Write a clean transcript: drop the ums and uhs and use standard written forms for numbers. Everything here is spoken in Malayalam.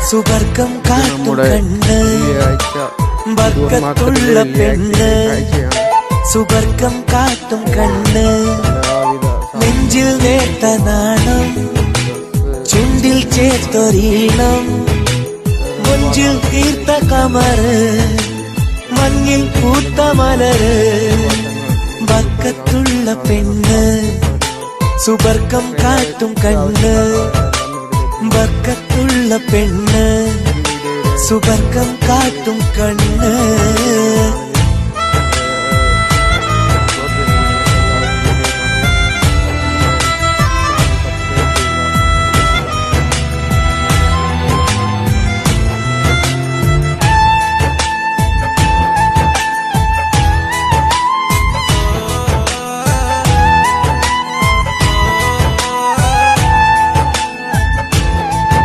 സുവർഗം കാട്ടും കണ്ണ് ബർക്കത്തുള്ള പെണ്ണ് സുവർഗം കാട്ടും കണ്ണ് നെഞ്ചിൽ നേർത്ത നാണം ചുണ്ടിൽ ചേർത്തൊരീണം മുഞ്ചിൽ തീർത്ത കമറ് മഞ്ഞിൽ പൂത്ത മലര് ബർക്കത്തുള്ള പെണ്ണ് സുവർഗം കാട്ടും കണ്ണ് ബർക്കത്തുള്ള പെണ്ണ് സുവർഗം കാട്ടും കണ്ണ്